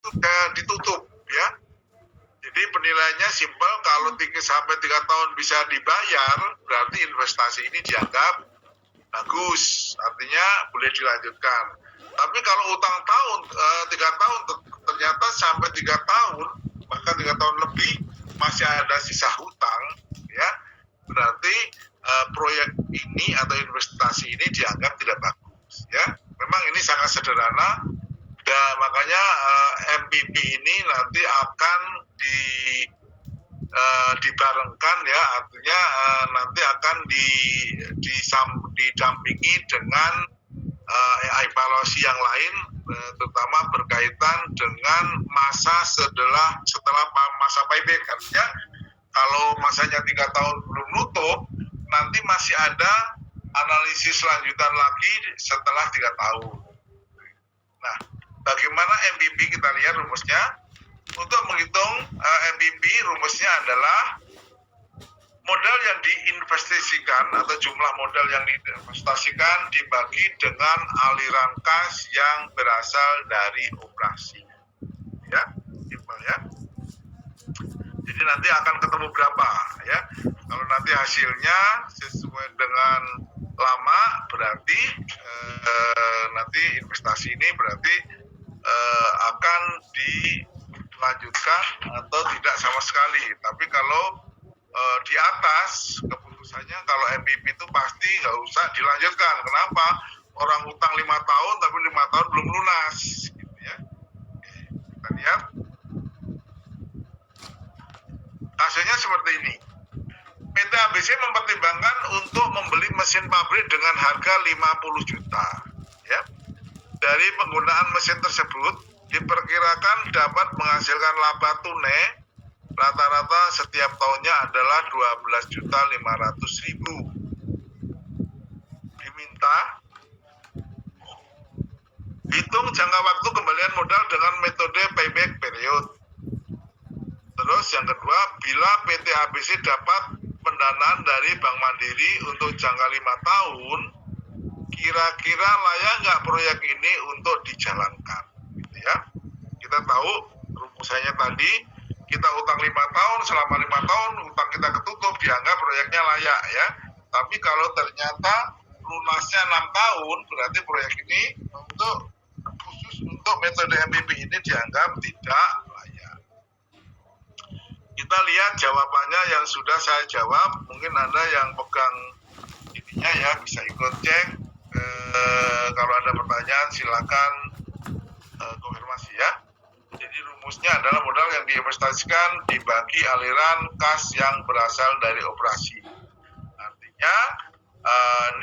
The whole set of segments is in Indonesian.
itu ditutup ya. Jadi penilaiannya simpel, kalau 3 tahun bisa dibayar, berarti investasi ini dianggap bagus, artinya boleh dilanjutkan. Tapi kalau utang tahun 3 tahun ternyata sampai 3 tahun bahkan 3 tahun lebih masih ada sisa hutang ya, berarti proyek ini atau investasi ini dianggap tidak bagus ya. Memang ini sangat sederhana dan makanya MPP ini nanti akan dibarengkan ya, artinya nanti akan didampingi dengan evaluasi yang lain, terutama berkaitan dengan masa setelah masa payback. Artinya kalau masanya 3 tahun belum nutup, nanti masih ada analisis lanjutan lagi setelah 3 tahun. Nah, bagaimana MPP kita lihat rumusnya? Untuk menghitung MPP rumusnya adalah modal yang diinvestasikan atau jumlah modal yang diinvestasikan dibagi dengan aliran kas yang berasal dari operasi. Ya, simpel ya. Jadi nanti akan ketemu berapa ya. Kalau nanti hasilnya sesuai dengan lama, berarti nanti investasi ini berarti akan dilanjutkan atau tidak sama sekali. Tapi kalau di atas keputusannya kalau MPP itu pasti nggak usah dilanjutkan. Kenapa? Orang utang 5 tahun tapi 5 tahun belum lunas gitu ya. Kita lihat hasilnya seperti ini. PT ABC mempertimbangkan untuk membeli mesin pabrik dengan harga 50 juta ya. Dari penggunaan mesin tersebut diperkirakan dapat menghasilkan laba tunai rata-rata setiap tahunnya adalah 12.500.000. Diminta hitung jangka waktu kembalian modal dengan metode payback period. Terus yang kedua, bila PT ABC dapat pendanaan dari Bank Mandiri untuk jangka 5 tahun, kira-kira layak nggak proyek ini untuk dijalankan? Gitu ya. Kita tahu rumusannya tadi, kita utang 5 tahun, selama 5 tahun utang kita ketutup, dianggap proyeknya layak ya. Tapi kalau ternyata lunasnya 6 tahun, berarti proyek ini khusus untuk metode MPP ini dianggap tidak layak. Kita lihat jawabannya yang sudah saya jawab. Mungkin Anda yang pegang ininya ya, bisa ikut cek. Kalau ada pertanyaan silakan konfirmasi ya. Jadi rumusnya adalah modal yang diinvestasikan dibagi aliran kas yang berasal dari operasi. Artinya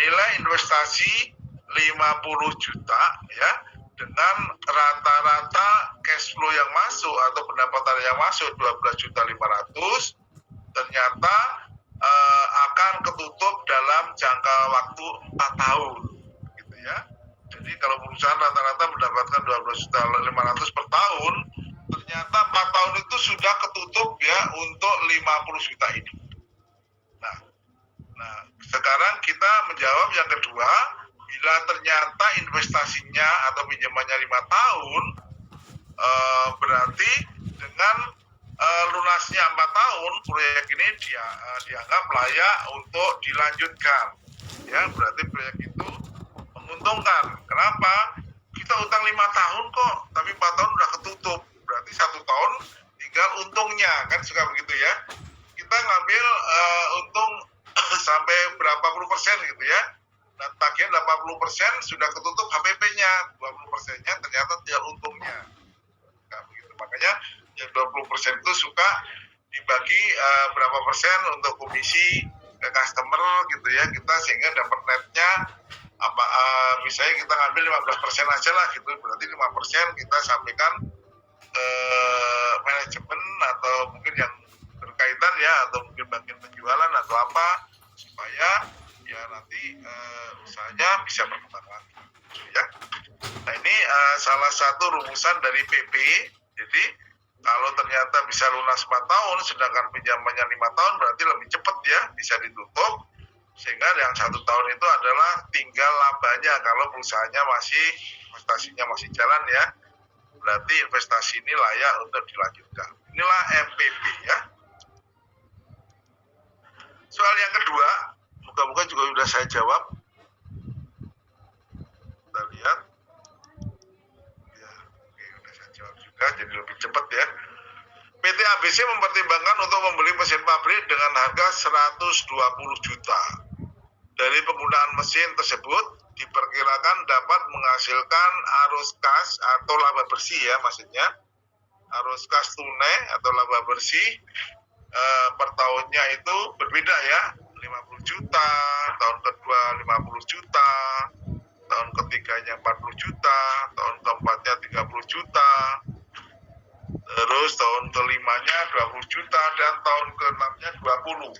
nilai investasi 50 juta ya, dengan rata-rata cash flow yang masuk atau pendapatan yang masuk 12.500.000, ternyata akan ketutup dalam jangka waktu 4 tahun gitu ya. Jadi kalau perusahaan rata-rata mendapatkan 12.500.000 per tahun, ternyata 4 tahun itu sudah ketutup ya untuk 50 juta ini. Nah, sekarang kita menjawab yang kedua, bila ternyata investasinya atau pinjamannya 5 tahun, berarti dengan lunasnya 4 tahun, proyek ini dianggap layak untuk dilanjutkan. Ya, berarti proyek itu menguntungkan. Kenapa? Kita utang 5 tahun kok, tapi 4 tahun udah ketutup. Berarti 1 tahun tinggal untungnya, kan suka begitu ya. Kita ngambil untung sampai berapa puluh persen gitu ya. Nah, tagihan 80% sudah ketutup HPP-nya, 20%-nya ternyata tinggal untungnya. Nah, begitu. Makanya yang 20% itu suka dibagi berapa persen untuk komisi ke customer gitu ya, kita sehingga dapat netnya misalnya kita ngambil 15% aja lah gitu, berarti 5% kita sampaikan ke manajemen atau mungkin yang berkaitan ya, atau mungkin bagian penjualan atau apa, supaya ya nanti usahanya bisa berkembang lagi ya. Nah, ini salah satu rumusan dari PP. Jadi kalau ternyata bisa lunas 4 tahun sedangkan pinjamannya 5 tahun, berarti lebih cepat ya bisa ditutup, sehingga yang 1 tahun itu adalah tinggal labanya kalau perusahaannya investasinya masih jalan ya. berarti investasi ini layak untuk dilanjutkan. Inilah MPP ya. Soal yang kedua, moga-moga juga sudah saya jawab. Kita lihat. Ya, oke, sudah saya jawab juga, jadi lebih cepat ya. PT ABC mempertimbangkan untuk membeli mesin pabrik dengan harga 120 juta. Dari penggunaan mesin tersebut diperkirakan dapat menghasilkan arus kas atau laba bersih ya maksudnya. Arus kas tunai atau laba bersih per tahunnya itu berbeda ya. 50 juta, tahun kedua 50 juta, tahun ketiganya 40 juta, tahun keempatnya 30 juta. Terus tahun kelimanya 20 juta dan tahun keenamnya 20.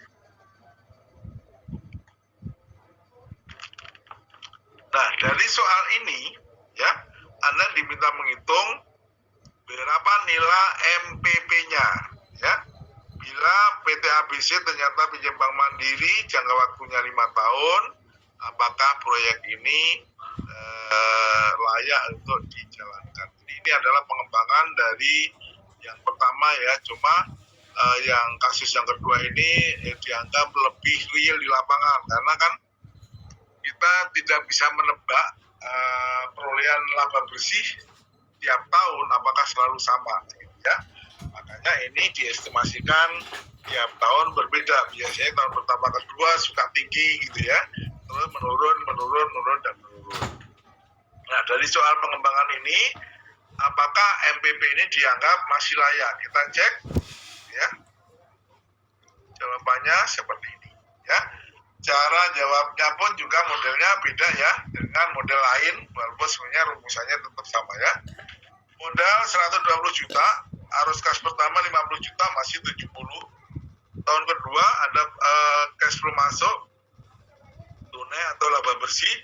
Nah, dari soal ini ya, Anda diminta menghitung berapa nilai MPP-nya ya. Bila PT ABC ternyata pinjam Bank Mandiri jangka waktunya 5 tahun, apakah proyek ini layak untuk dijalankan? Jadi ini adalah pengembangan dari yang pertama ya, cuma yang kasus yang kedua ini dianggap lebih real di lapangan karena kan kita tidak bisa menebak perolehan laba bersih tiap tahun apakah selalu sama ya. Makanya ini diestimasikan tiap tahun berbeda. Biasanya tahun pertama kedua suka tinggi gitu ya, terus menurun dan menurun. Nah, dari soal pengembangan ini apakah MPP ini dianggap masih layak? Kita cek ya. Jawabannya seperti ini ya. Cara jawabnya pun juga modelnya beda ya dengan model lain, walaupun sebenarnya rumusannya tetap sama ya. Modal 120 juta, arus kas pertama 50 juta masih 70. Tahun kedua ada cash flow masuk tunai atau laba bersih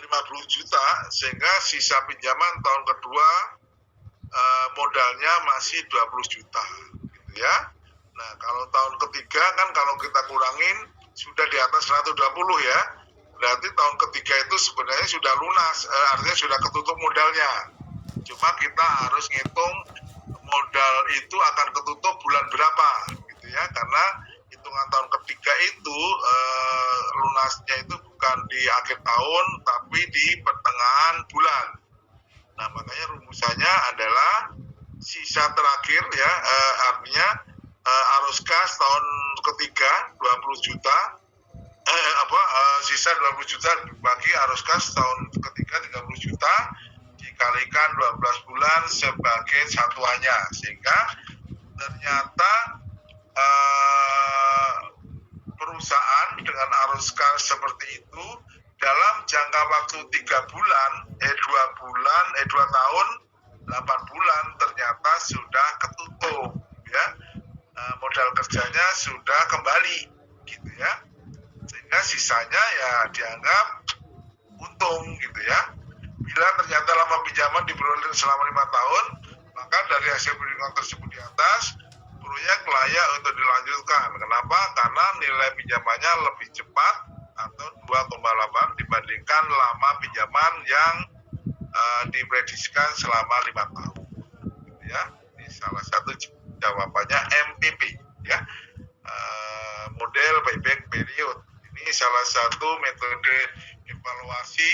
50 juta, sehingga sisa pinjaman tahun kedua modalnya masih 20 juta gitu ya. Nah, kalau tahun ketiga kan kalau kita kurangin sudah di atas 120 ya. Berarti tahun ketiga itu sebenarnya sudah lunas, artinya sudah ketutup modalnya. Cuma kita harus ngitung modal itu akan ketutup bulan berapa gitu ya. Karena hitungan tahun ketiga itu lunasnya itu bukan di akhir tahun tapi di pertengahan bulan. Nah, makanya rumusannya adalah sisa terakhir ya, artinya arus kas tahun ketiga 20 juta sisa 20 juta bagi arus kas tahun ketiga 30 juta dikalikan 12 bulan sebagai satuannya, sehingga ternyata perusahaan dengan arus kas seperti itu dalam jangka waktu 2 tahun 8 bulan ternyata sudah ketutup ya. Modal kerjanya sudah kembali gitu ya, sehingga sisanya ya dianggap untung gitu ya. Bila ternyata lama pinjaman diperoleh selama 5 tahun, maka dari hasil perhitungan tersebut di atas proyek layak untuk dilanjutkan. Kenapa? Karena nilai pinjamannya lebih cepat atau 2,8 dibandingkan lama pinjaman yang diprediksikan selama 5 tahun gitu ya. Ini salah satu jawabannya MPP ya, model payback period. Ini salah satu metode evaluasi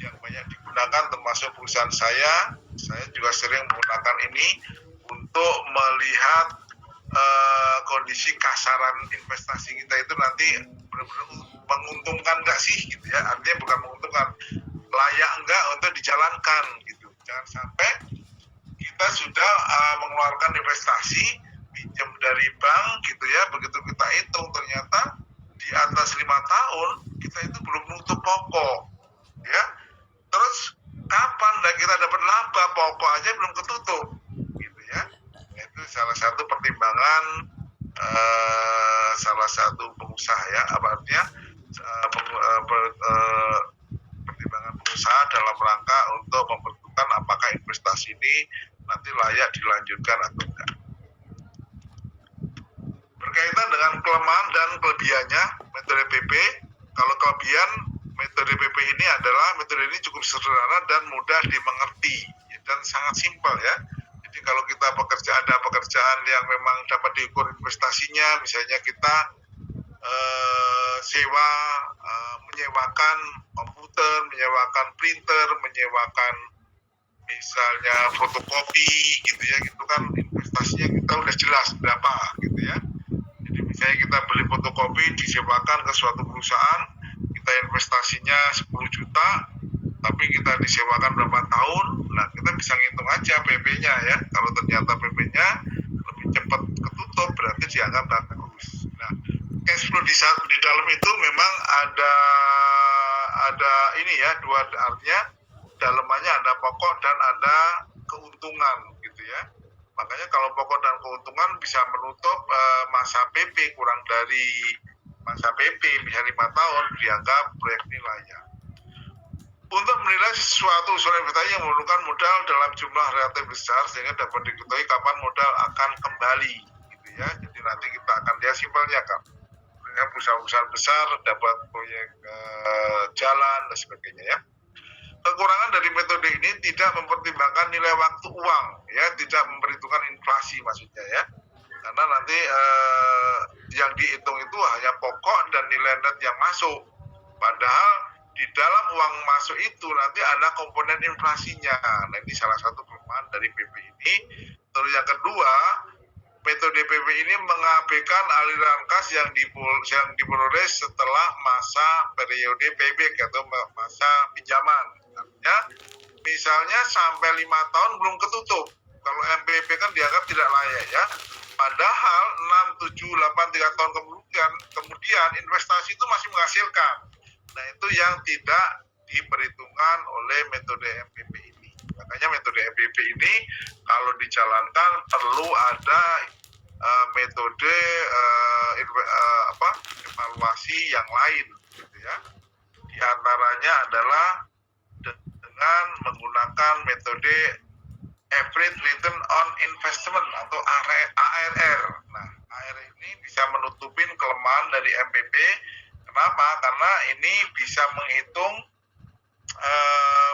yang banyak digunakan termasuk perusahaan saya juga sering menggunakan ini untuk melihat kondisi kasaran investasi kita itu nanti benar-benar menguntungkan nggak sih gitu ya. Artinya bukan menguntungkan, layak enggak untuk dijalankan gitu. Jangan sampai kita sudah mengeluarkan investasi pinjam dari bank gitu ya, begitu kita hitung ternyata di atas 5 tahun kita itu belum menutup pokok ya. Terus kapan kita dapat laba, pokok aja belum ketutup gitu ya. Itu salah satu pertimbangan salah satu pengusaha ya, artinya pertimbangan pengusaha dalam rangka untuk mempertentukan apakah investasi ini nanti layak dilanjutkan atau enggak. Berkaitan dengan kelemahan dan kelebihannya metode PP, kalau kelebihan metode PP ini adalah metode ini cukup sederhana dan mudah dimengerti dan sangat simpel ya. Jadi kalau kita ada pekerjaan yang memang dapat diukur investasinya, misalnya kita sewa, menyewakan komputer, menyewakan printer, menyewakan misalnya fotokopi gitu ya, gitu kan investasinya kita udah jelas berapa gitu ya. Jadi misalnya kita beli fotokopi disewakan ke suatu perusahaan, kita investasinya 10 juta, tapi kita disewakan berapa tahun, nah kita bisa ngitung aja PP-nya ya. Kalau ternyata PP-nya lebih cepat ketutup, berarti dianggap bagus. Nah, cash flow di dalam itu memang ada ini ya, dua artinya, dalamannya ada pokok dan ada keuntungan gitu ya. Makanya kalau pokok dan keuntungan bisa menutup masa PP, kurang dari masa PP misalnya 5 tahun, dianggap proyek ini layak. Untuk menilai suatu usulan investasi yang memerlukan modal dalam jumlah relatif besar sehingga dapat diketahui kapan modal akan kembali gitu ya. Jadi nanti kita akan lihat simpelnya kan. Perusahaan-perusahaan besar dapat proyek jalan dan sebagainya ya. Kekurangan dari metode ini tidak mempertimbangkan nilai waktu uang ya, tidak memperhitungkan inflasi maksudnya ya. Karena nanti yang dihitung itu hanya pokok dan nilai net yang masuk. Padahal di dalam uang masuk itu nanti ada komponen inflasinya. Nah, ini salah satu kelemahan dari PP ini. Terus yang kedua, metode PP ini mengabaikan aliran kas yang diperoleh setelah masa periode payback atau masa pinjaman. Artinya, misalnya sampai 5 tahun belum ketutup. Kalau MPP kan dianggap tidak layak ya. Padahal 6, 7, 8, 3 tahun kemudian investasi itu masih menghasilkan. Nah, itu yang tidak diperhitungkan oleh metode MPP ini. Makanya metode MPP ini kalau dijalankan perlu ada metode evaluasi yang lain gitu ya. Di antaranya adalah dengan menggunakan metode average return on investment atau ARR. Nah, ARR ini bisa menutupin kelemahan dari MPP. Kenapa? Karena ini bisa menghitung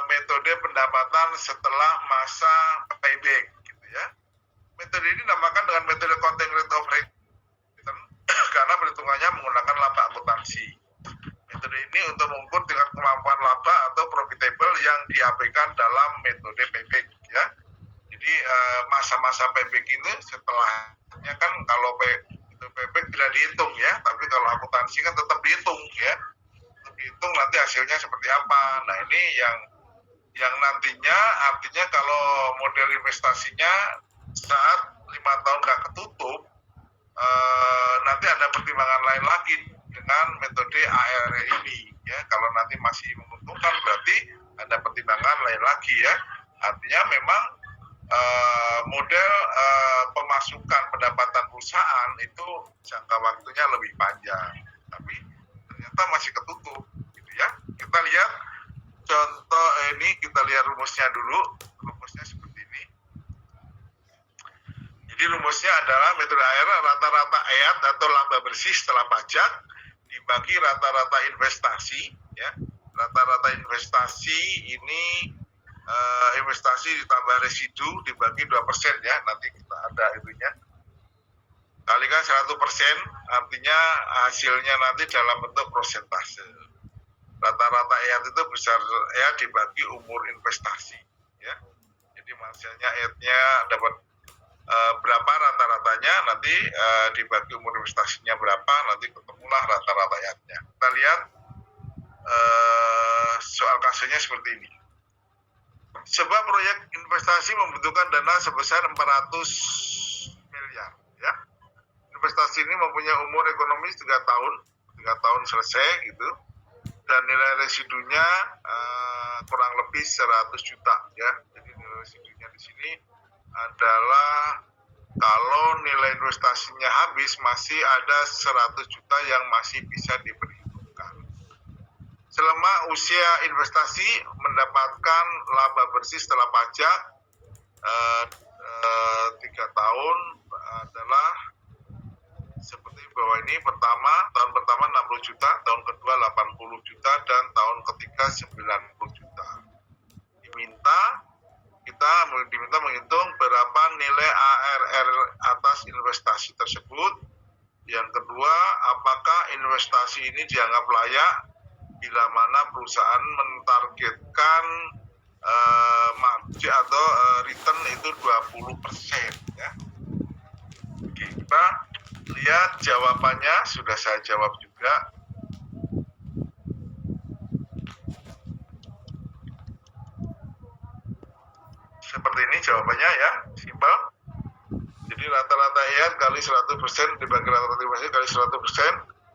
metode pendapatan setelah masa payback gitu ya. Metode ini dinamakan dengan metode counting rate of return karena perhitungannya menggunakan laba akuntansi. Metode ini untuk mengukur tingkat kemampuan laba atau profitable yang diabaikan dalam metode payback ya. Jadi masa-masa payback ini setelahnya kan kalau payback tidak dihitung ya, tapi kalau akuntansi kan tetap dihitung ya. Tetap dihitung nanti hasilnya seperti apa. Nah, ini yang nantinya artinya kalau model investasinya saat 5 tahun nggak ketutup, nanti ada pertimbangan lain lagi dengan metode ARR ini ya. Kalau nanti masih menguntungkan berarti ada pertimbangan lain lagi ya. Artinya memang model pemasukan pendapatan perusahaan itu jangka waktunya lebih panjang, tapi ternyata masih ketutup gitu ya. Kita lihat contoh ini, kita lihat rumusnya dulu. Rumusnya seperti ini. Jadi rumusnya adalah metode ARR rata-rata EAT atau laba bersih setelah pajak dibagi rata-rata investasi ya. Rata-rata investasi ini investasi ditambah residu dibagi 2% ya, nanti kita ada itunya. Kalikan 100%, artinya hasilnya nanti dalam bentuk persentase. Rata-rata EAT itu besar ya dibagi umur investasi ya. Jadi hasilnya EAT-nya dapat berapa rata-ratanya, nanti dibagi umur investasinya berapa, nanti ketemulah rata-rata EAT-nya. Kita lihat soal kasusnya seperti ini. Sebuah proyek investasi membutuhkan dana sebesar 400 miliar ya. Investasi ini mempunyai umur ekonomis 3 tahun selesai gitu, dan nilai residunya kurang lebih 100 juta ya. Jadi nilai residunya di sini adalah kalau nilai investasinya habis masih ada 100 juta yang masih bisa diperhitungkan. Selama usia investasi mendapatkan laba bersih setelah pajak 3 tahun adalah seperti bawah ini. Tahun pertama 60 juta, tahun kedua 80 juta, dan tahun ketiga 90 juta. Diminta kita diminta menghitung berapa nilai ARR atas investasi tersebut. Yang kedua, apakah investasi ini dianggap layak bila mana perusahaan mentargetkan margin atau return itu 20%, ya. Oke, kita lihat jawabannya, sudah saya jawab juga. Seperti ini jawabannya, ya, simpel. Jadi rata-rata EAT kali 100% dibagi rata-rata investasi kali 100%,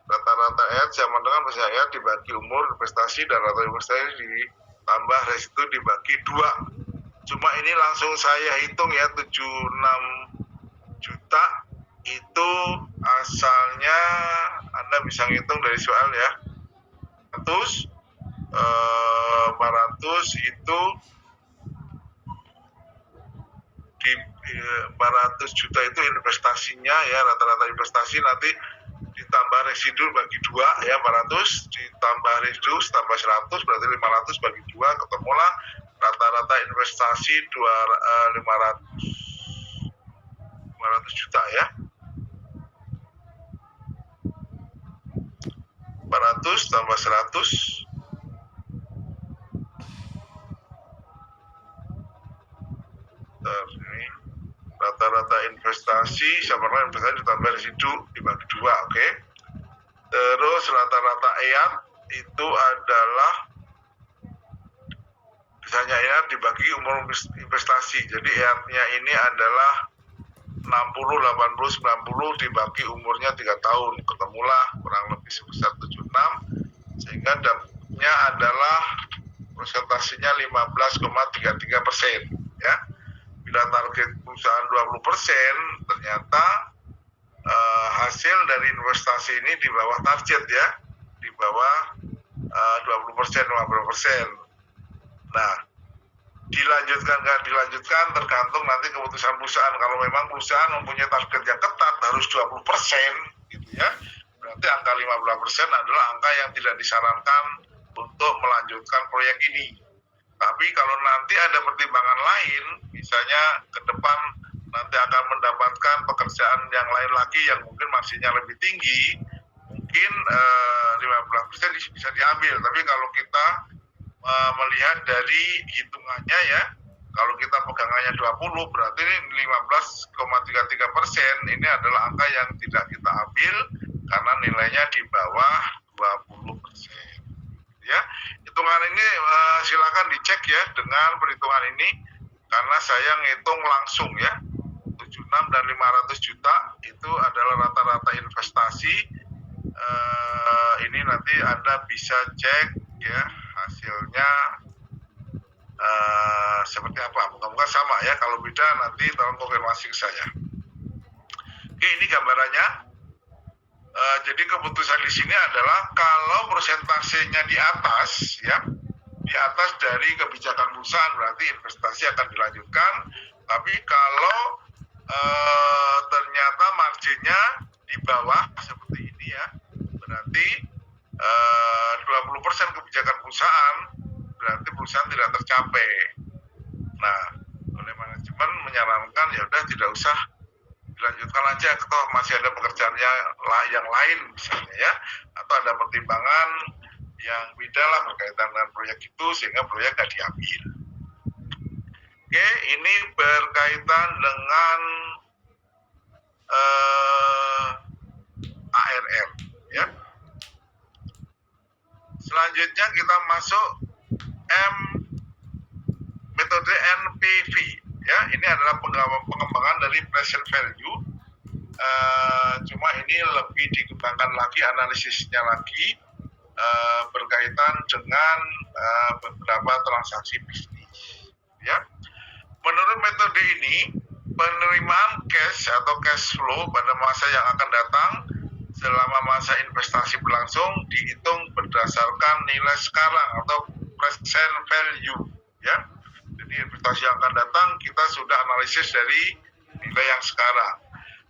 rata-rata EAT sama dengan persen EAT dibagi umur investasi dan rata investasi ditambah residu dibagi 2. Cuma ini langsung saya hitung ya, 76 juta itu asalnya Anda bisa ngitung dari soal ya. 400 itu di 400 juta itu investasinya ya, rata-rata investasi nanti ditambah residu bagi 2 ya, 400 ditambah residu tambah 100 berarti 500 bagi 2, ketemulah rata-rata investasi 500 juta ya. 400 tambah 100 ini rata-rata investasi sama dengan investasi ditambah residu dibagi 2, oke. Terus rata-rata EAT itu adalah misalnya EAT dibagi umur investasi. Jadi EAT-nya ini adalah 60, 80, 90 dibagi umurnya 3 tahun. Ketemulah kurang lebih sebesar 76, sehingga dapatnya adalah presentasinya 15,33%, ya. Bila target perusahaan 20%, ternyata hasil dari investasi ini di bawah target ya, di bawah 20%, 50%. Nah, dilanjutkan nggak dilanjutkan tergantung nanti keputusan perusahaan. Kalau memang perusahaan mempunyai target yang ketat harus 20% gitu ya, berarti angka 15% adalah angka yang tidak disarankan untuk melanjutkan proyek ini. Tapi kalau nanti ada pertimbangan lain, misalnya ke depan nanti akan mendapatkan pekerjaan yang lain lagi yang mungkin marginnya lebih tinggi, mungkin 15% bisa diambil. Tapi kalau kita melihat dari hitungannya ya, kalau kita pegangannya 20 berarti 15,33% ini adalah angka yang tidak kita ambil karena nilainya di bawah 20%. Ya, hitungan ini silakan dicek ya dengan perhitungan ini karena saya ngitung langsung ya, 76 dan 500 juta itu adalah rata-rata investasi. Ini nanti Anda bisa cek ya hasilnya seperti apa. Moga-moga sama ya, kalau beda nanti tolong konfirmasi ke saya. Oke, ini gambarannya. Jadi keputusan di sini adalah kalau persentasenya di atas ya, di atas dari kebijakan perusahaan berarti investasi akan dilanjutkan. Tapi kalau ternyata marginnya di bawah seperti ini ya, berarti 20% kebijakan perusahaan berarti perusahaan tidak tercapai. Nah, oleh manajemen menyarankan ya udah tidak usah dilanjutkan aja, toh masih ada pekerjaan yang lain misalnya ya, atau ada pertimbangan yang beda lah berkaitan dengan proyek itu sehingga proyek nggak diambil. Oke, ini berkaitan dengan ARR ya. Selanjutnya kita masuk metode NPV ya. Ini adalah pengembangan dari present value. Cuma ini lebih dikembangkan lagi analisisnya lagi berkaitan dengan beberapa transaksi bisnis ya. Menurut metode ini, penerimaan cash atau cash flow pada masa yang akan datang selama masa investasi berlangsung dihitung berdasarkan nilai sekarang atau present value ya. Jadi investasi yang akan datang kita sudah analisis dari nilai yang sekarang.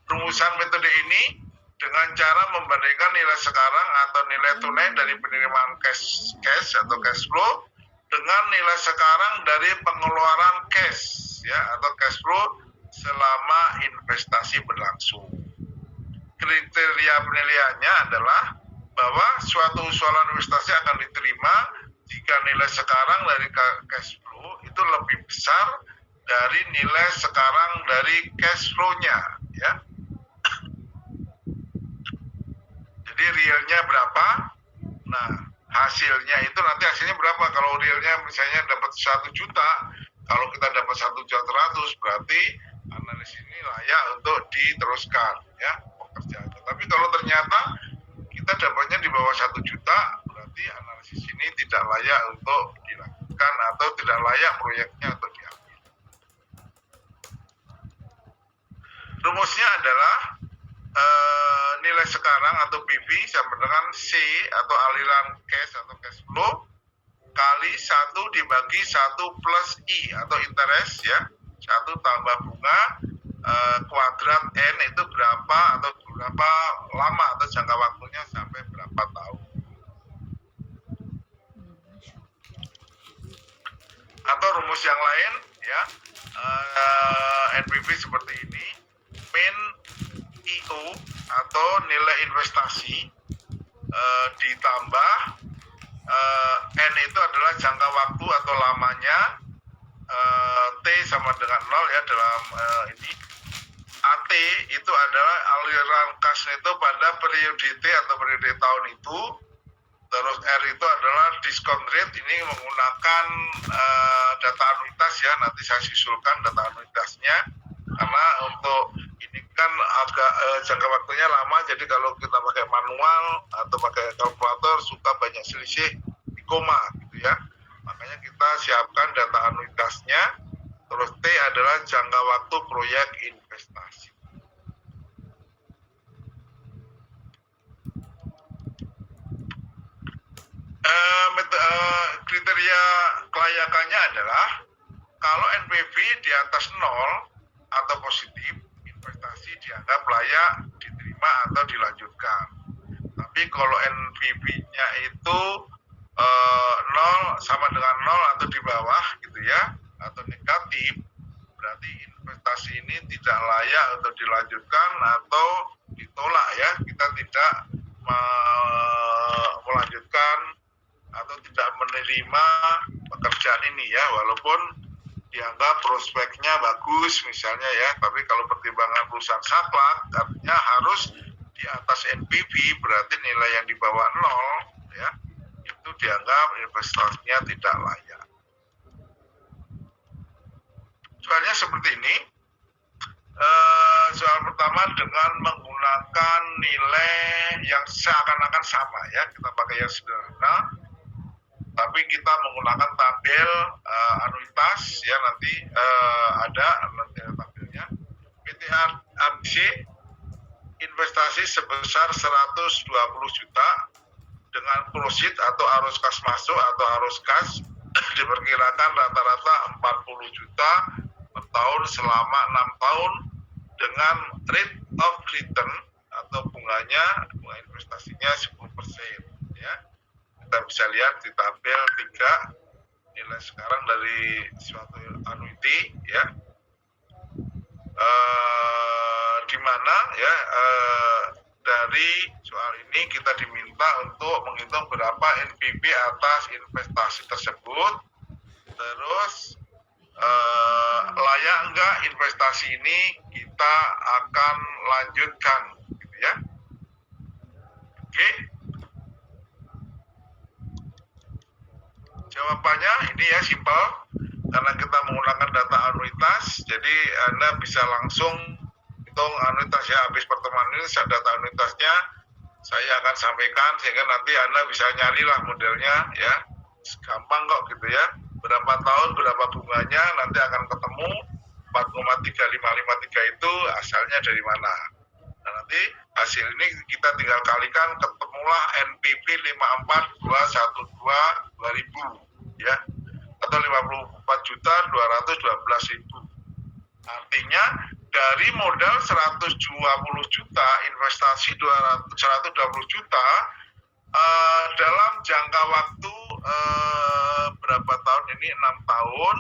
Rumusan metode ini dengan cara membandingkan nilai sekarang atau nilai tunai dari penerimaan cash atau cash flow dengan nilai sekarang dari pengeluaran cash ya atau cash flow selama investasi berlangsung. Kriteria penilaiannya adalah bahwa suatu usulan investasi akan diterima jika nilai sekarang dari cash flow itu lebih besar dari nilai sekarang dari cash flow-nya ya. Jadi realnya berapa? Nah, hasilnya itu nanti hasilnya berapa? Kalau realnya misalnya dapat 1 juta, kalau kita dapat 1.100.000 berarti analisis ini layak untuk diteruskan ya pekerjaannya. Tapi kalau ternyata kita dapatnya di bawah 1 juta, berarti analisis ini tidak layak untuk dilakukan atau tidak layak proyeknya untuk diambil. Rumusnya adalah nilai sekarang atau PV sama dengan C atau aliran cash atau cash flow kali 1 dibagi 1 plus I atau interest ya, 1 tambah bunga kuadrat N itu berapa atau berapa lama atau jangka waktunya sampai berapa tahun. Atau rumus yang lain ya, NPV seperti ini, min IO atau nilai investasi ditambah N itu adalah jangka waktu atau lamanya, T sama dengan 0 ya dalam ini. AT itu adalah aliran kas itu pada periode T atau periode tahun itu. Terus R itu adalah discount rate, ini menggunakan data anuitas ya, nanti saya susulkan data anuitasnya karena untuk ini kan agak jangka waktunya lama, jadi kalau kita pakai manual atau pakai kalkulator suka banyak selisih di koma gitu ya, makanya kita siapkan data anuitasnya. Terus T adalah jangka waktu proyek investasi. Kriteria kelayakannya adalah kalau NPV di atas 0 atau positif, investasi dianggap layak diterima atau dilanjutkan. Tapi kalau NPV-nya itu 0 sama dengan 0 atau di bawah gitu ya, atau negatif, berarti investasi ini tidak layak untuk dilanjutkan atau ditolak ya, kita tidak melanjutkan atau tidak menerima pekerjaan ini ya, walaupun dianggap prospeknya bagus misalnya ya, tapi kalau pertimbangan perusahaan saklek artinya harus di atas NPV, berarti nilai yang di bawah 0 ya, itu dianggap investasinya tidak layak. Soalnya seperti ini, soal pertama dengan menggunakan nilai yang seakan-akan sama ya, kita pakai yang sederhana, tapi kita menggunakan tabel anuitas ya, nanti ada tabelnya. PT ABC investasi sebesar 120 juta dengan proceed atau arus kas masuk atau arus kas diperkirakan rata-rata 40 juta per tahun selama 6 tahun dengan rate of return atau bunga investasinya 10% ya. Kita bisa lihat di tabel 3 nilai sekarang dari suatu annuity ya, di mana ya dari soal ini kita diminta untuk menghitung berapa NPV atas investasi tersebut, terus layak enggak investasi ini kita akan lanjutkan gitu ya. Oke. Jawabannya ini ya simpel, karena kita menggunakan data anuitas, jadi Anda bisa langsung hitung anuitas ya. Habis pertemuan ini data anuitasnya saya akan sampaikan sehingga nanti Anda bisa nyarilah modelnya ya, gampang kok gitu ya. Berapa tahun berapa bunganya nanti akan ketemu. 4,3553 itu asalnya dari mana. Nah, nanti hasil ini kita tinggal kalikan, ketemulah NPV 54212.2000 ya, atau 54.212.000. Artinya dari modal 120 juta investasi 120 juta dalam jangka waktu berapa tahun ini, 6 tahun,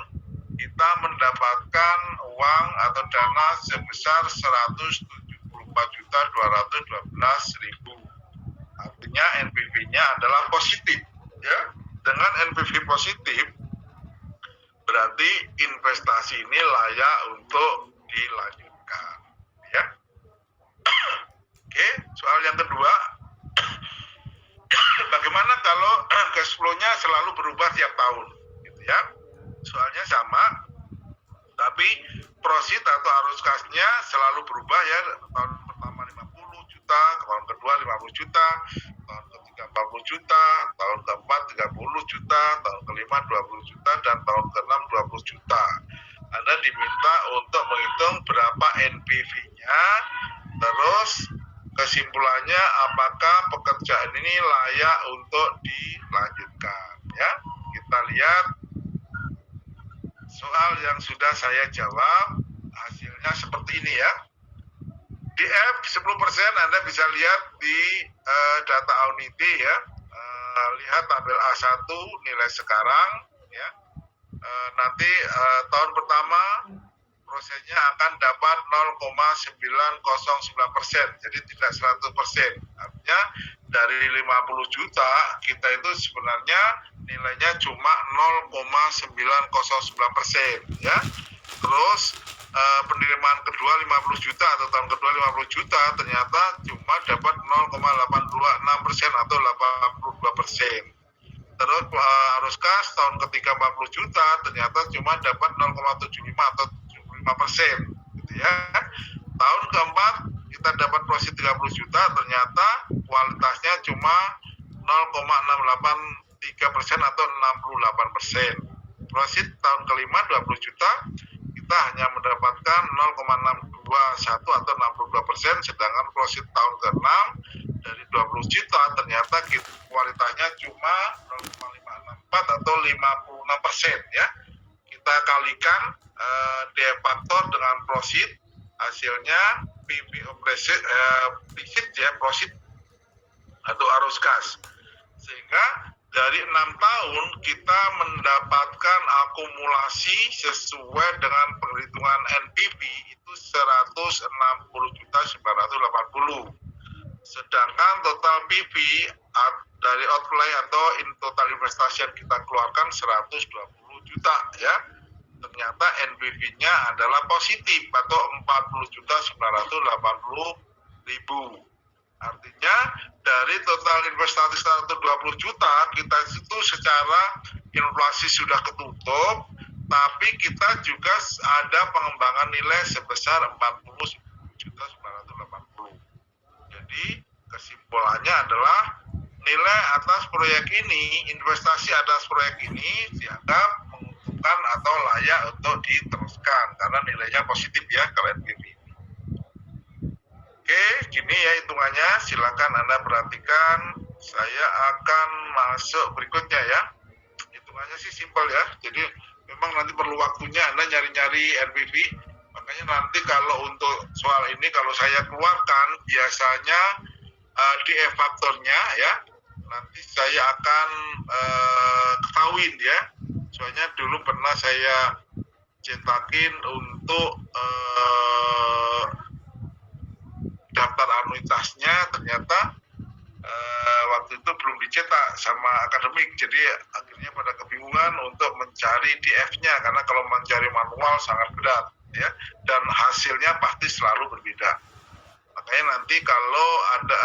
kita mendapatkan uang atau dana sebesar 174.212.000. Artinya NPV-nya adalah positif, ya. Dengan NPV positif berarti investasi ini layak untuk dilanjutkan, ya. Oke, soal yang kedua, bagaimana kalau cash flow-nya selalu berubah tiap tahun, gitu ya? Soalnya sama, tapi prosit atau arus kasnya selalu berubah ya. Tahun pertama 50 juta, tahun kedua 50 juta, tahun ketiga 40 juta, tahun keempat 30 juta, tahun kelima 20 juta, dan tahun keenam 20 juta. Anda diminta untuk menghitung berapa NPV-nya, terus kesimpulannya apakah pekerjaan ini layak untuk dilanjutkan, ya. Kita lihat soal yang sudah saya jawab, hasilnya seperti ini ya. DF 10% Anda bisa lihat di data Aunity ya. Lihat tabel A1 nilai sekarang ya. Nanti tahun pertama prosesnya akan dapat 0,909%, jadi tidak 100%. Artinya dari 50 juta kita itu sebenarnya nilainya cuma 0,909% ya. Terus penerimaan kedua 50 juta atau tahun kedua 50 juta ternyata cuma dapat 0,826% atau 82%. Terus arus kas tahun ketiga 40 juta ternyata cuma dapat 0,75 atau 75%, gitu ya. Tahun keempat kita dapat profit 30 juta ternyata kualitasnya cuma 0,683% atau 68%. Profit tahun kelima 20 juta kita hanya mendapatkan 0,621 atau 62%, sedangkan profit tahun ke-6 dari 20 juta ternyata kualitasnya cuma 0,564 atau 56% ya. Kita kalikan DF faktor dengan profit, hasilnya PV implicit ya, profit atau arus kas. Sehingga dari 6 tahun kita mendapatkan akumulasi sesuai dengan perhitungan NPV itu 160.980. Sedangkan total PV dari outlay atau total investasi yang kita keluarkan 120 juta ya. Ternyata NPV-nya adalah positif atau 40.980.000. Artinya dari total investasi 120 juta kita itu secara inflasi sudah ketutup, tapi kita juga ada pengembangan nilai sebesar 40.980. Jadi kesimpulannya adalah nilai atas proyek ini, investasi atas proyek ini dianggap menguntungkan atau layak untuk diteruskan karena nilainya positif ya kalau NPV. Oke, gini ya hitungannya, silakan Anda perhatikan. Saya akan masuk berikutnya ya. Hitungannya sih simpel ya, jadi memang nanti perlu waktunya Anda nyari-nyari NPV. Makanya nanti kalau untuk soal ini kalau saya keluarkan biasanya DF faktornya ya, nanti saya akan ketahuin ya. Soalnya dulu pernah saya cetakin untuk daftar anuitasnya, ternyata waktu itu belum dicetak sama akademik, jadi akhirnya pada kebingungan untuk mencari DF-nya karena kalau mencari manual sangat berat ya, dan hasilnya pasti selalu berbeda. Makanya nanti kalau ada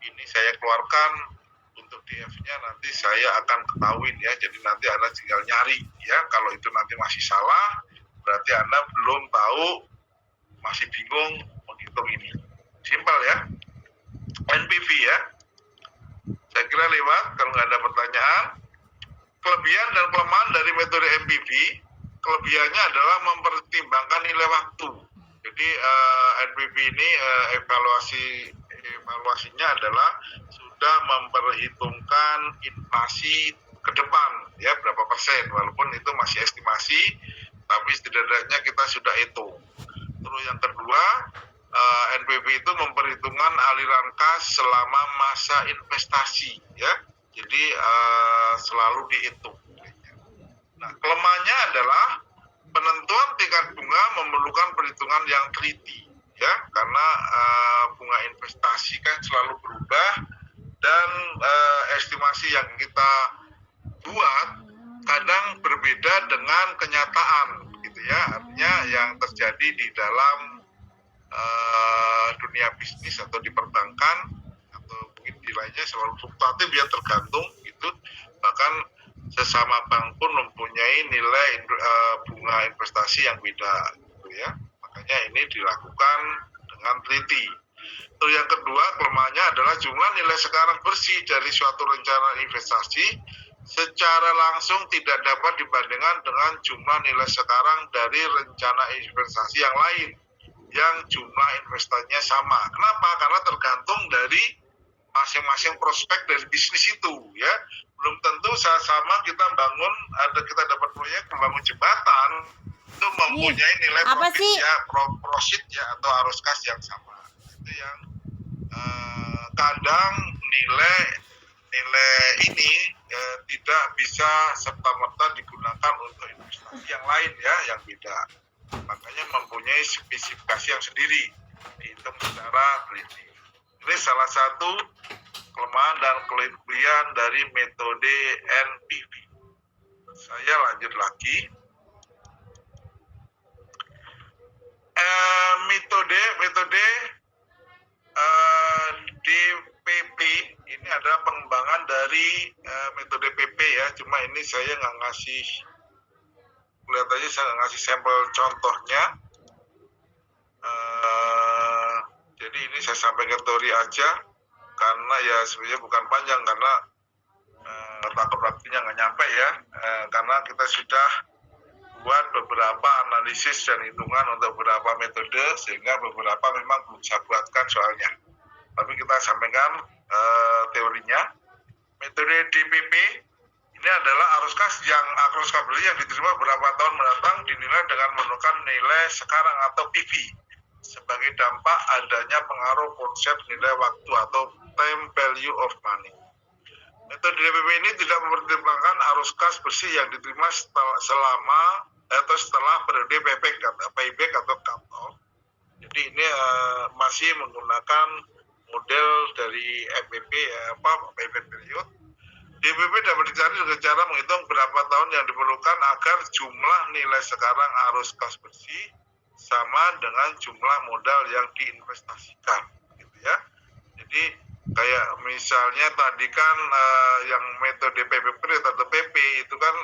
ini saya keluarkan untuk DF-nya nanti saya akan ketahuin ya, jadi nanti Anda tinggal nyari ya. Kalau itu nanti masih salah berarti Anda belum tahu, masih bingung menghitung ini. Simpel ya. NPV ya. Saya kira lewat kalau nggak ada pertanyaan. Kelebihan dan kelemahan dari metode NPV, kelebihannya adalah mempertimbangkan nilai waktu. Jadi NPV ini evaluasinya adalah sudah memperhitungkan inflasi ke depan ya berapa persen, walaupun itu masih estimasi, tapi setidaknya kita sudah hitung. Terus yang kedua, NPV itu memperhitungkan aliran kas selama masa investasi ya. Jadi selalu dihitung. Nah, kelemahannya adalah penentuan tingkat bunga memerlukan perhitungan yang teliti, ya, karena bunga investasi kan selalu berubah dan estimasi yang kita buat kadang berbeda dengan kenyataan, gitu ya. Artinya yang terjadi di dalam dunia bisnis atau di perbankan atau mungkin nilainya selalu fluktuatif ya, tergantung gitu. Bahkan sesama bank pun mempunyai nilai bunga investasi yang beda gitu ya. Makanya ini dilakukan dengan teliti. Terus yang kedua, kelemahannya adalah jumlah nilai sekarang bersih dari suatu rencana investasi secara langsung tidak dapat dibandingkan dengan jumlah nilai sekarang dari rencana investasi yang lain yang jumlah investasinya sama. Kenapa? Karena tergantung dari masing-masing prospek dari bisnis itu, ya. Belum tentu sama kita bangun, kita dapat proyek membangun jembatan itu mempunyai nilai profit ya atau arus kas yang sama. Itu yang kadang nilai ini tidak bisa serta-merta digunakan untuk investasi yang lain ya, yang beda. Makanya mempunyai spesifikasi yang sendiri, dihitung secara teliti. Ini salah satu kelemahan dan kelebihan dari metode NPV. Saya lanjut lagi. Metode DPP ini adalah pengembangan dari metode PP ya. Cuma ini saya nggak ngasih, kelihatannya saya nggak ngasih sampel contohnya. Jadi ini saya sampaikan teori aja karena ya sebenarnya bukan panjang karena takut waktunya nggak nyampe ya. Karena kita sudah buat beberapa analisis dan hitungan untuk beberapa metode sehingga beberapa memang belum saya buatkan soalnya. Tapi kita sampaikan teorinya. Metode DPP ini adalah arus kas beli yang diterima beberapa tahun mendatang dinilai dengan menentukan nilai sekarang atau PV sebagai dampak adanya pengaruh konsep nilai waktu atau time value of money. Metode DPP ini tidak mempertimbangkan arus kas bersih yang diterima setelah periode payback atau cut off. Jadi ini masih menggunakan model dari MPP payback period. DPP dapat dicari dengan cara menghitung berapa tahun yang diperlukan agar jumlah nilai sekarang arus kas bersih sama dengan jumlah modal yang diinvestasikan, gitu ya. Jadi kayak misalnya tadi kan yang metode PPP atau PP itu kan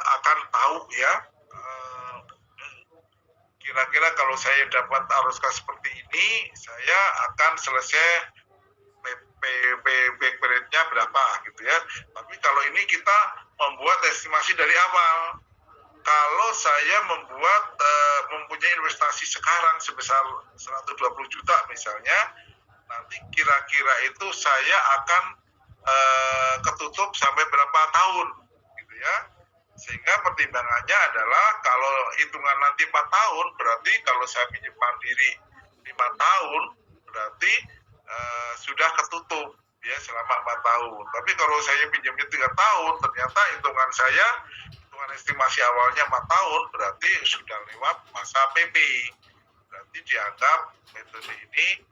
akan tahu ya kira-kira kalau saya dapat arus kas seperti ini saya akan selesai payback periodnya berapa gitu ya. Tapi kalau ini kita membuat estimasi dari awal. Kalau saya mempunyai investasi sekarang sebesar 120 juta misalnya, nanti kira-kira itu saya akan ketutup sampai berapa tahun gitu ya. Sehingga pertimbangannya adalah kalau hitungan nanti 4 tahun, berarti kalau saya pinjam mandiri 5 tahun, berarti sudah ketutup ya selama 4 tahun. Tapi kalau saya pinjamnya 3 tahun, ternyata hitungan estimasi awalnya 4 tahun, berarti sudah lewat masa PP. Berarti dianggap metode ini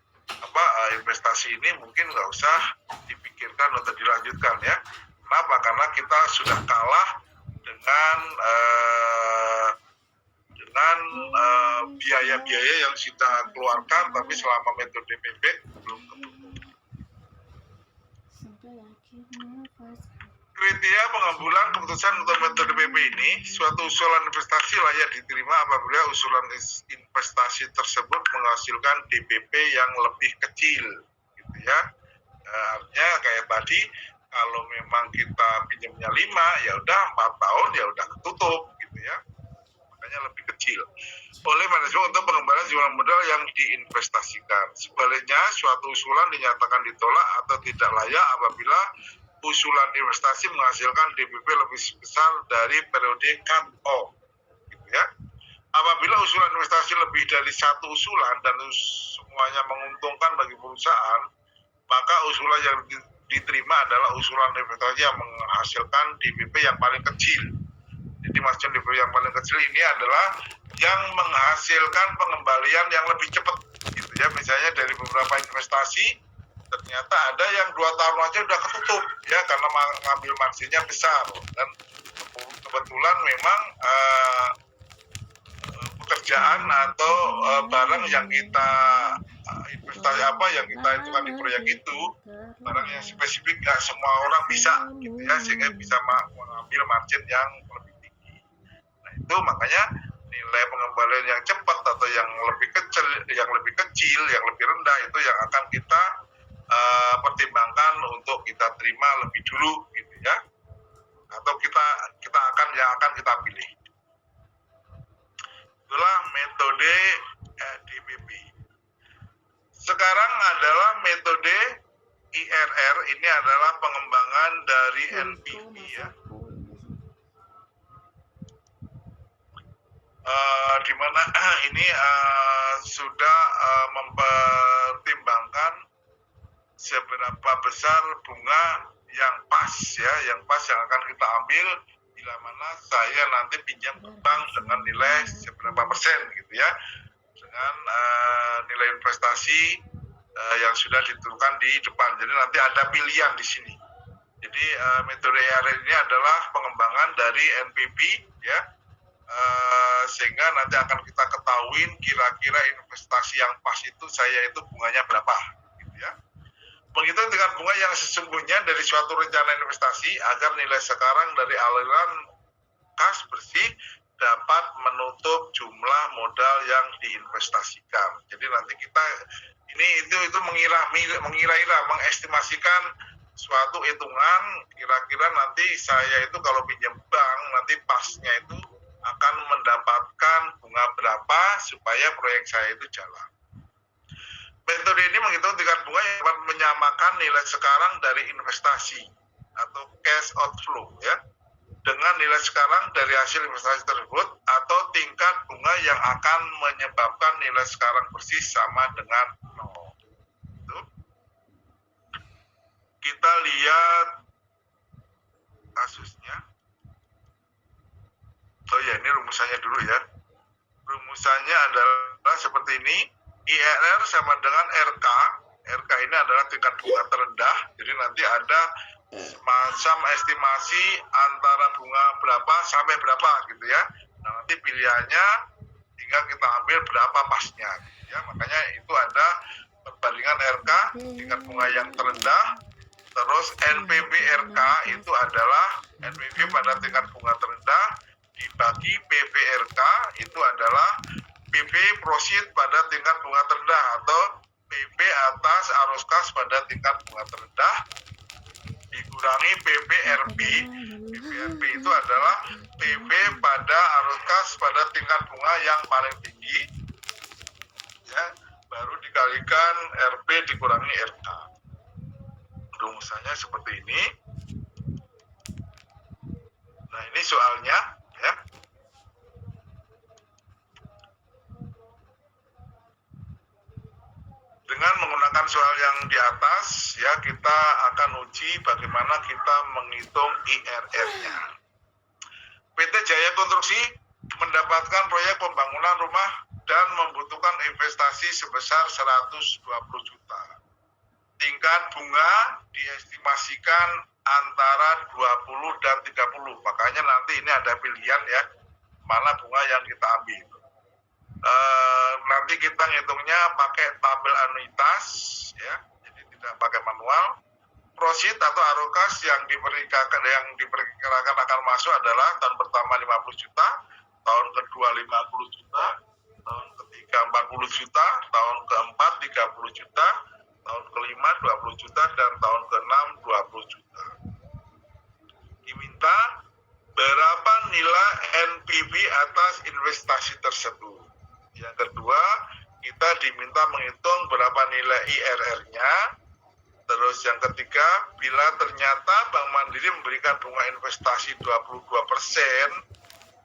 investasi ini mungkin nggak usah dipikirkan atau dilanjutkan ya. Kenapa? Karena kita sudah kalah dengan biaya-biaya yang kita keluarkan, tapi selama metode payback belum ketutup. Kriteria pengambilan keputusan untuk metode PP ini, suatu usulan investasi layak diterima apabila usulan investasi tersebut menghasilkan DPP yang lebih kecil, gitu ya. Artinya kayak tadi, kalau memang kita pinjamnya 5, ya udah 4 tahun ya udah ketutup, gitu ya. Makanya lebih kecil. Oleh manajemen untuk pengembalian jumlah modal yang diinvestasikan. Sebaliknya, suatu usulan dinyatakan ditolak atau tidak layak apabila usulan investasi menghasilkan DPP lebih besar dari periode cut off, gitu ya. Apabila usulan investasi lebih dari satu usulan dan semuanya menguntungkan bagi perusahaan, maka usulan yang diterima adalah usulan investasi yang menghasilkan DPP yang paling kecil. Jadi maksud DPP yang paling kecil ini adalah yang menghasilkan pengembalian yang lebih cepat gitu ya. Misalnya dari beberapa investasi ternyata ada yang 2 tahun aja udah ketutup ya karena mengambil marginnya besar, dan kebetulan memang pekerjaan atau barang yang kita investasi yang kita hitungan di proyek itu barang yang spesifik, gak semua orang bisa gitu ya, sehingga bisa mengambil margin yang lebih tinggi. Nah itu makanya nilai pengembalian yang cepat atau yang lebih kecil, yang lebih rendah itu yang akan kita pertimbangkan untuk kita terima lebih dulu gitu ya, atau yang akan kita pilih. Itulah metode DPP. Sekarang adalah metode IRR, ini adalah pengembangan dari NPV ya. Di mana ini sudah mempertimbangkan seberapa besar bunga yang pas ya, yang akan kita ambil bila mana saya nanti pinjam ke bank dengan nilai seberapa persen gitu ya, dengan nilai investasi yang sudah ditentukan di depan. Jadi nanti ada pilihan di sini. Jadi metode IRR ini adalah pengembangan dari NPV ya, sehingga nanti akan kita ketahui kira-kira investasi yang pas itu saya itu bunganya berapa gitu ya. Menghitung tingkat bunga yang sesungguhnya dari suatu rencana investasi agar nilai sekarang dari aliran kas bersih dapat menutup jumlah modal yang diinvestasikan. Jadi nanti kita itu mengira-ira, mengestimasikan suatu hitungan kira-kira nanti saya itu kalau pinjam bank nanti pasnya itu akan mendapatkan bunga berapa supaya proyek saya itu jalan. Metode ini menghitung tingkat bunga yang dapat menyamakan nilai sekarang dari investasi atau cash outflow ya dengan nilai sekarang dari hasil investasi tersebut atau tingkat bunga yang akan menyebabkan nilai sekarang bersih sama dengan 0. Itu. Kita lihat kasusnya. Oh ya, ini rumusannya dulu ya. Rumusannya adalah seperti ini. IRR sama dengan RK. RK ini adalah tingkat bunga terendah. Jadi nanti ada semacam estimasi antara bunga berapa sampai berapa gitu ya. Nah, nanti pilihannya tinggal kita ambil berapa pasnya gitu ya. Makanya itu ada perbandingan RK tingkat bunga yang terendah. Terus NPV RK itu adalah NPV pada tingkat bunga terendah dibagi PV RK itu adalah PV proceed pada tingkat bunga terendah atau PV atas arus kas pada tingkat bunga terendah dikurangi PV RB. PV RB itu adalah PV pada arus kas pada tingkat bunga yang paling tinggi ya, baru dikalikan RB dikurangi RK. Rumusannya seperti ini. Nah ini soalnya ya. Dengan menggunakan soal yang di atas ya, kita akan uji bagaimana kita menghitung IRR-nya. PT Jaya Konstruksi mendapatkan proyek pembangunan rumah dan membutuhkan investasi sebesar 120 juta. Tingkat bunga diestimasikan antara 20 dan 30. Makanya nanti ini ada pilihan ya, mana bunga yang kita ambil. Nanti kita ngitungnya pakai tabel anuitas ya, jadi tidak pakai manual. Proceed atau arokas yang diperkirakan akan masuk adalah tahun pertama 50 juta, tahun kedua 50 juta, tahun ketiga 40 juta, tahun keempat 30 juta, tahun kelima 20 juta, dan tahun keenam 20 juta. Diminta berapa nilai NPV atas investasi tersebut. Yang kedua, kita diminta menghitung berapa nilai IRR-nya. Terus yang ketiga, bila ternyata Bank Mandiri memberikan bunga investasi 22%,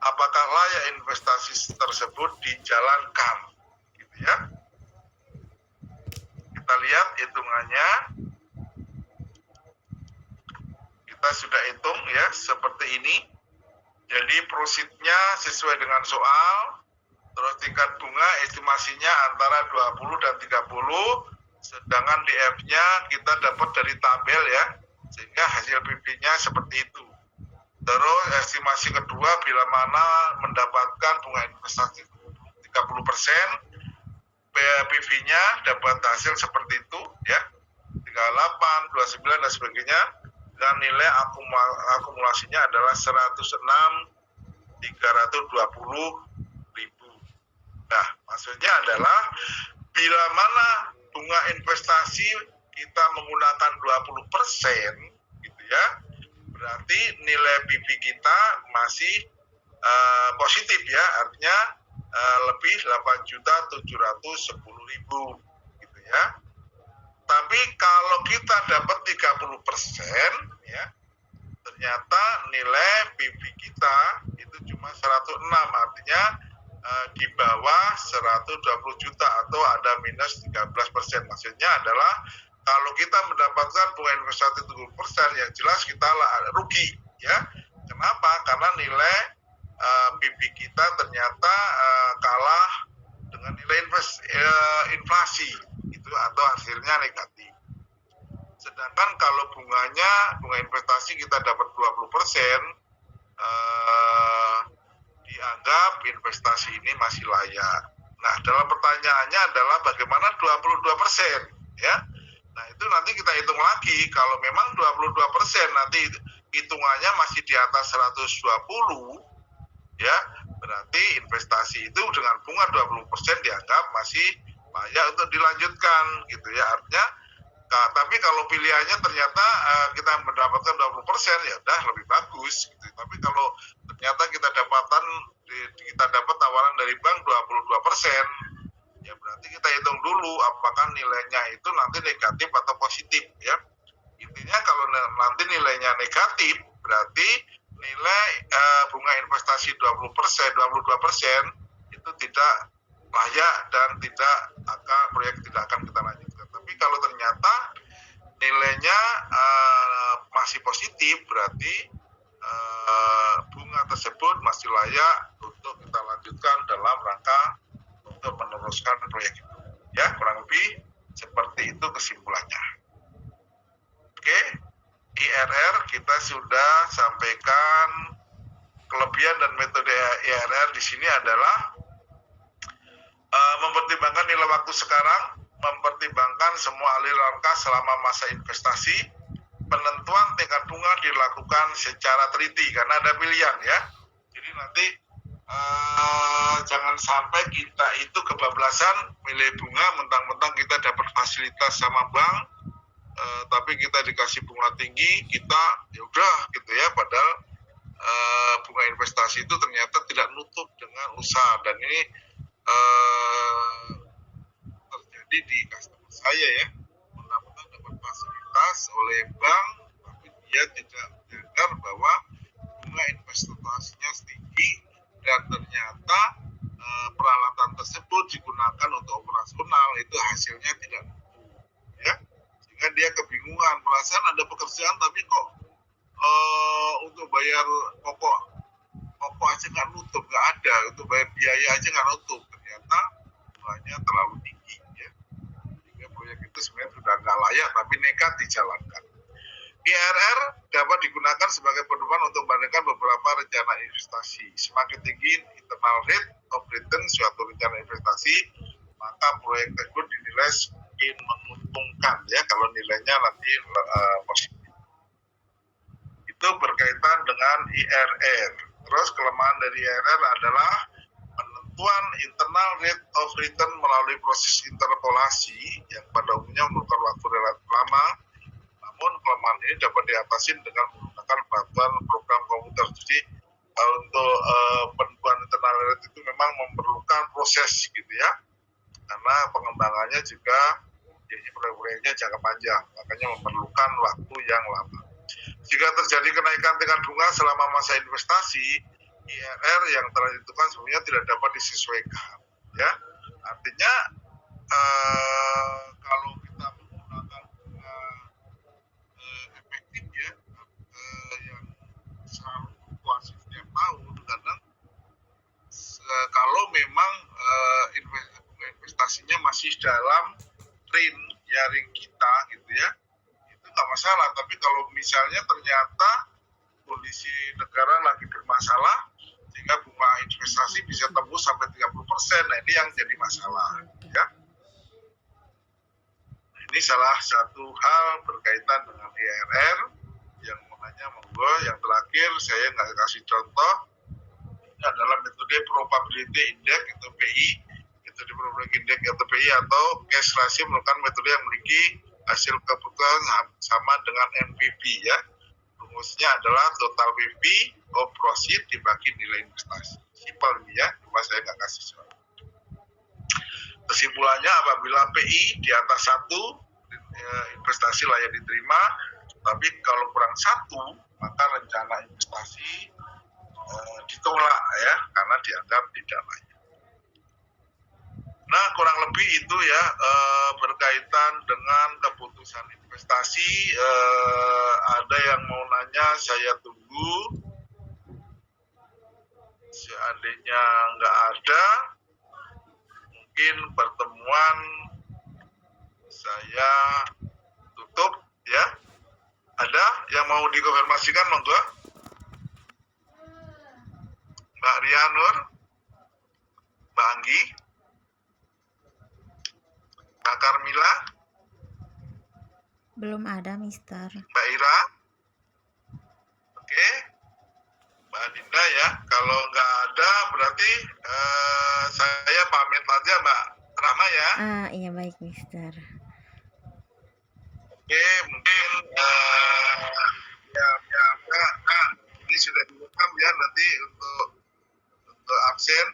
apakah layak investasi tersebut dijalankan? Gitu ya. Kita lihat hitungannya. kita sudah hitung ya seperti ini. Jadi prositnya sesuai dengan soal, terus tingkat bunga estimasinya antara 20 dan 30, sedangkan DF-nya kita dapat dari tabel ya, sehingga hasil PB-nya seperti itu. Terus estimasi kedua, bila mana mendapatkan bunga investasi 30%, PV-nya dapat hasil seperti itu ya, 38, 29 dan sebagainya, dan nilai akumulasinya adalah 106.320.000. Nah, maksudnya adalah bila mana bunga investasi kita menggunakan 20% gitu ya, berarti nilai PV kita masih positif ya, artinya lebih 8.710.000 gitu ya. Tapi kalau kita dapat 30% ya, ternyata nilai PV kita itu cuma 106, artinya di bawah 120 juta atau ada minus 13%. Maksudnya adalah kalau kita mendapatkan bunga investasi 70%, yang jelas kita rugi ya. Kenapa? Karena nilai PV kita ternyata kalah dengan nilai inflasi itu, atau hasilnya negatif. Sedangkan kalau bunga investasi kita dapat 20%, dianggap investasi ini masih layak. Nah, dalam pertanyaannya adalah bagaimana 22% ya. Nah, itu nanti kita hitung lagi. Kalau memang 22% nanti hitungannya masih di atas 120 ya, berarti investasi itu dengan bunga 20% dianggap masih layak untuk dilanjutkan gitu ya. Artinya tapi kalau pilihannya ternyata kita mendapatkan 20%, ya udah lebih bagus gitu. Tapi kalau ternyata kita dapat tawaran dari bank 22%, ya berarti kita hitung dulu apakah nilainya itu nanti negatif atau positif ya. Intinya kalau nanti nilainya negatif, berarti nilai bunga investasi 22% itu tidak layak dan proyek tidak akan kita lanjutkan. Tapi kalau ternyata nilainya masih positif, berarti bunga tersebut masih layak untuk kita lanjutkan dalam rangka untuk meneruskan proyek itu. Ya, kurang lebih seperti itu kesimpulannya. Oke, IRR kita sudah sampaikan. Kelebihan dan metode IRR di sini adalah mempertimbangkan nilai waktu sekarang, mempertimbangkan semua aliran kas selama masa investasi. Penentuan tingkat bunga dilakukan secara teliti karena ada pilihan ya. Jadi nanti jangan sampai kita itu kebablasan milih bunga, mentang-mentang kita dapat fasilitas sama bank, tapi kita dikasih bunga tinggi, kita ya udah gitu ya, padahal bunga investasi itu ternyata tidak nutup dengan usaha. Dan ini terjadi di customer saya ya, mentang-mentang dapat fasilitas oleh bank, tapi dia tidak menyadar bahwa bunga investasinya tinggi dan ternyata peralatan tersebut digunakan untuk operasional, itu hasilnya tidak nutup ya, sehingga dia kebingungan, perasaan ada pekerjaan tapi kok untuk bayar pokok aja nggak nutup, nggak ada, untuk bayar biaya aja nggak nutup, ternyata bunganya terlalu tinggi ya, sehingga proyek itu sebenarnya sudah nggak layak tapi nekat dijalankan. IRR dapat digunakan sebagai pedoman untuk membandingkan beberapa rencana investasi. Semakin tinggi internal rate of return suatu rencana investasi, maka proyek tersebut dinilai semakin menguntungkan ya kalau nilainya nanti positif. Itu berkaitan dengan IRR. Terus kelemahan dari IRR adalah penentuan internal rate of return melalui proses interpolasi yang pada umumnya memerlukan waktu relatif lama. Namun kelemahan ini dapat diatasi dengan menggunakan bantuan program komputer. Jadi untuk penentuan internal rate itu memang memerlukan proses gitu ya, karena pengembangannya juga proyeknya jangka panjang, makanya memerlukan waktu yang lama. Jika terjadi kenaikan tingkat bunga selama masa investasi, IRR yang telah ditentukan sebenarnya tidak dapat disesuaikan ya. Artinya kalau kita menggunakan bunga efektif ya, investasinya masih dalam ring kita gitu ya, itu nggak masalah. Tapi kalau misalnya ternyata kondisi negara lagi bermasalah sehingga bunga investasi bisa tembus sampai 30%, nah ini yang jadi masalah ya. Ini salah satu hal berkaitan dengan IRR yang menanya. Monggo yang terakhir saya nggak kasih contoh, ini adalah metode probability index atau PI. Metode probability index atau PI atau cash ratio merupakan metode yang memiliki hasil keputusan sama dengan NPV ya. Rumusnya adalah total PV proceed dibagi nilai investasi. Simpel ini ya, cuma saya nggak kasih soal. Kesimpulannya, apabila PI di atas 1, investasi layak diterima, tapi kalau kurang 1, maka rencana investasi ditolak ya, karena dianggap tidak layak. Nah, kurang lebih itu ya berkaitan dengan keputusan investasi. Ada yang mau nanya, saya tunggu. Seandainya nggak ada, mungkin pertemuan saya tutup ya. Ada yang mau dikonfirmasikan, monggo? Mbak Rianur, Mbak Anggi, Mbak Carmila? Belum ada, Mister. Mbak Ira? Oke. Mbak Dinda ya. Kalau nggak ada berarti saya pamit aja, Mbak Rahma ya. Iya baik, Mister. Oke, mungkin ini sudah direkam ya, nanti untuk absen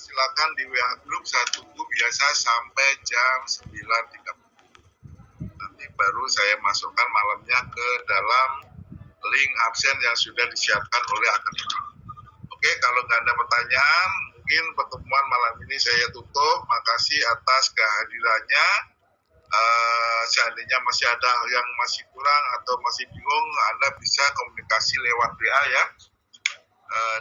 silakan di WA grup. Saya tunggu biasa sampai jam 9.30. Nanti baru saya masukkan malamnya ke dalam link absen yang sudah disiapkan oleh akademi. Oke, kalau nggak ada pertanyaan, mungkin pertemuan malam ini saya tutup. Makasih atas kehadirannya. Seandainya masih ada yang masih kurang atau masih bingung, Anda bisa komunikasi lewat WA ya.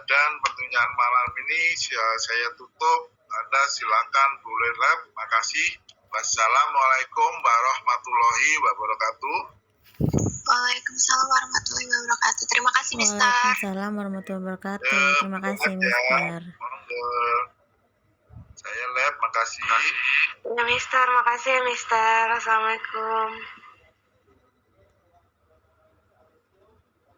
Dan pertanyaan malam ini saya tutup. Anda silakan boleh live. Makasih. Wassalamualaikum warahmatullahi wabarakatuh. Waalaikumsalam warahmatullahi wabarakatuh. Terima kasih, Mister. Waalaikumsalam warahmatullahi wabarakatuh. Terima kasih, Mister. Saya live, makasih. Ya, Mister. Makasih ya, Mister. Assalamualaikum.